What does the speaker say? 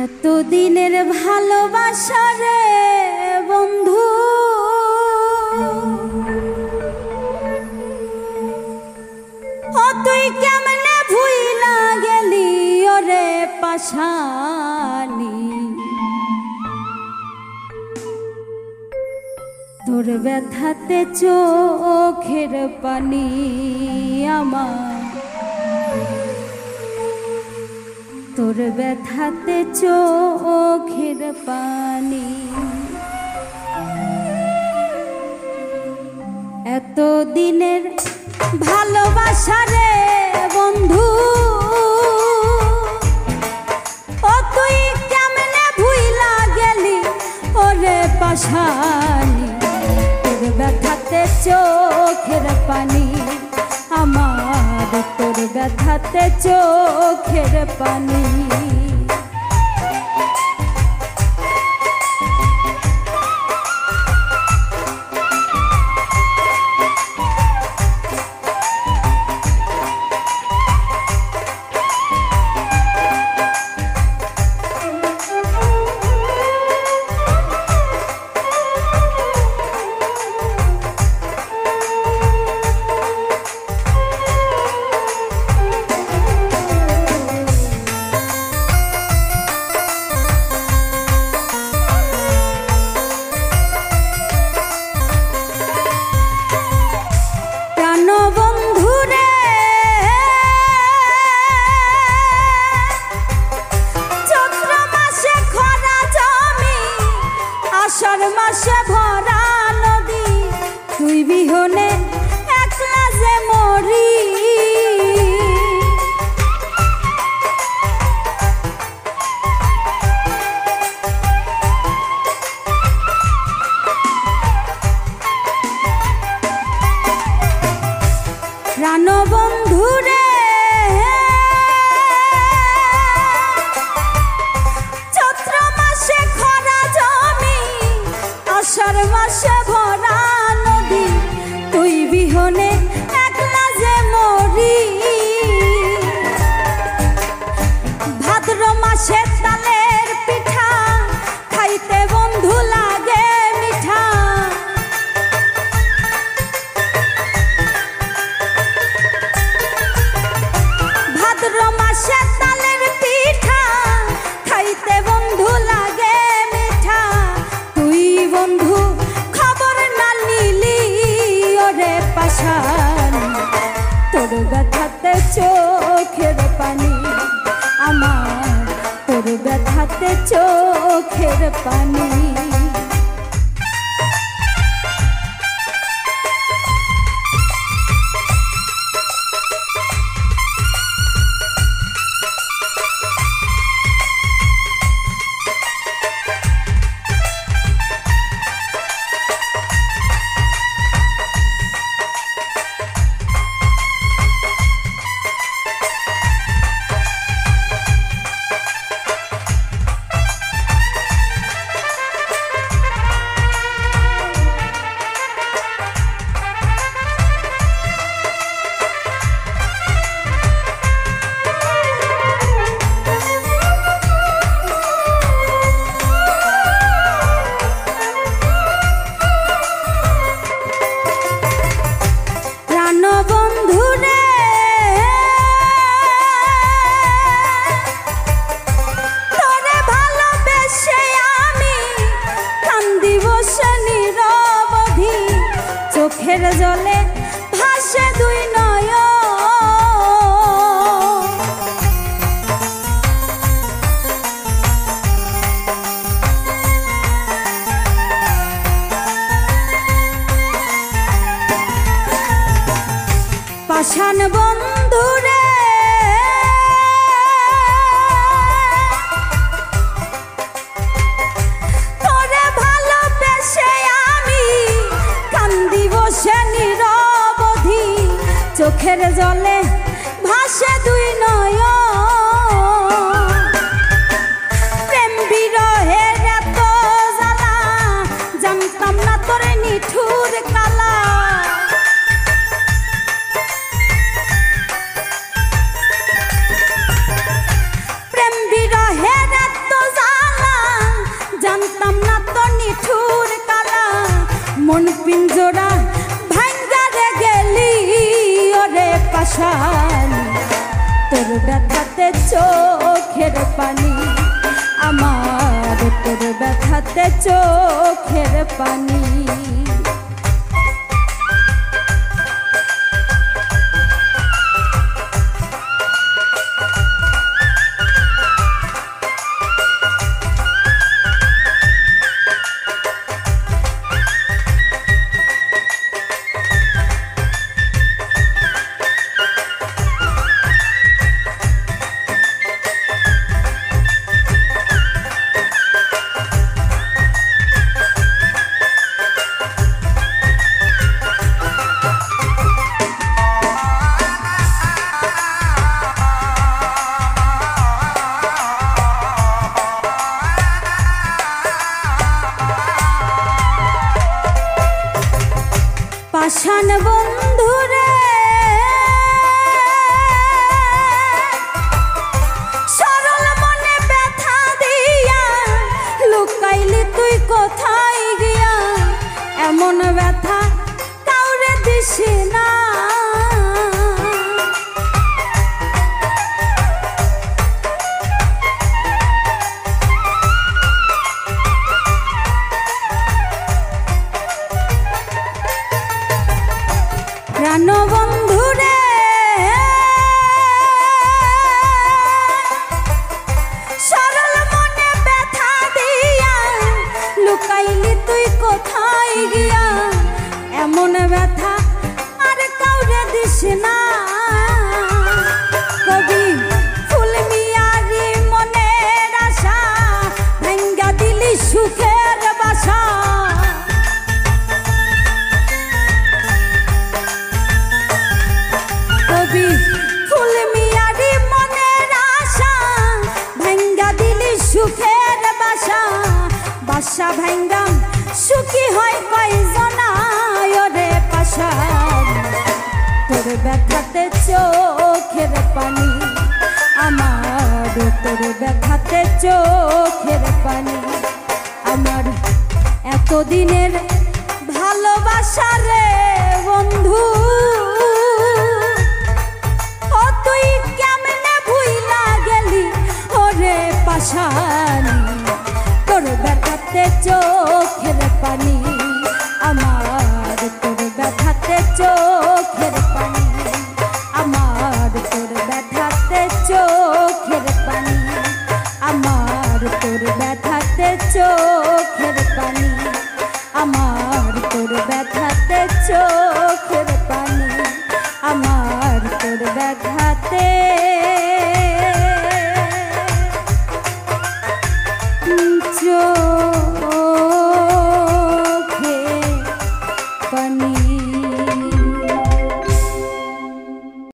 এতদিনের ভালোবাসা রে বন্ধু, ও তুই কেমনে ভুইলা গেলি ওরে পাশানি। তোর ব্যথাতে চোখের পানি আমার, তোর ব্যথাতে চোখের পানি। এতদিনের ভালোবাসা রে বন্ধু, ও তুই কেমনে ভুইলা গেলি ওরে পাশানি। তোর ব্যথাতে চোখের পানি আমার, তোর ব্যথাতে চোখের পানি। আষাঢ় মাসে ভরা নদী, তুই বিহনে একলা যে মরি। প্রাণবন্ধু রে চৈত্র মাসে খরা জমি, আষাঢ় মাসে ভরা নদী, তুই বিহনে একলা যে মরি। ভাদ্র মাসে তালের পিঠা খাইতে বন্ধু লাগে মিঠা। ভাদ্র মাসে তালের পিঠা খাইতে বন্ধু লাগে মিঠা। তুই বন্ধু খবর না নিলি ওরে পাশানি। তোর ব্যথাতে চোখের পানি আমার, তোর ব্যথাতে চোখের পানি। চোখের জলে ভাসে দুই নয়ন, পাষাণ বন্ধু রে তোরে ভালোবেসে আমি কান্দি বসে নিরবধি। চোখের জলে ভাসে দুই নয়ন, প্রেম বিরহের এত জ্বালা জানতাম না তোর নিঠুর কালা। প্রেম বিরহের এত মন পিঞ্জরা ভাঙ্গা রে গেলি ওরে পাশান, তোর ব্যথাতে চোখের পানি, আমার তোর ব্যথাতে চোখের পানি। পাষাণ বন্ধুরে সরল মনে ব্যথা দিয়া লুকাইলি তুই কোথায় গিয়া, এমন ব্যথা কাউরে দিস না। প্রাণ বন্ধুরে সরল মনে ব্যথা দিয়া লুকাইলি তুই কোথায় গিয়া, এমন ব্যথা আর কাউরে দিস না। কবি ফুল মিয়ারি মনের আশা ভাঙ্গা দিলি সুখের বাসা, ফুল মিয়ারি মনের আশা ভাঙ্গা দিলি সুখের বাসা, বাসা ভাঙ্গা সুখী হয় কয়জনা ওরে পাশান, তোর ব্যথাতে চোখের পানি, আমার তোর ব্যথাতে চোখের পানি। আমার এতদিনের ভালোবাসা রে বন্ধু, তোর ব্যথাতে চোখের পানি, আমার তোর ব্যথাতে চোখের পানি, আমার তোর ব্যথাতে চোখের পানি, আমার তোর ব্যথাতে চোখের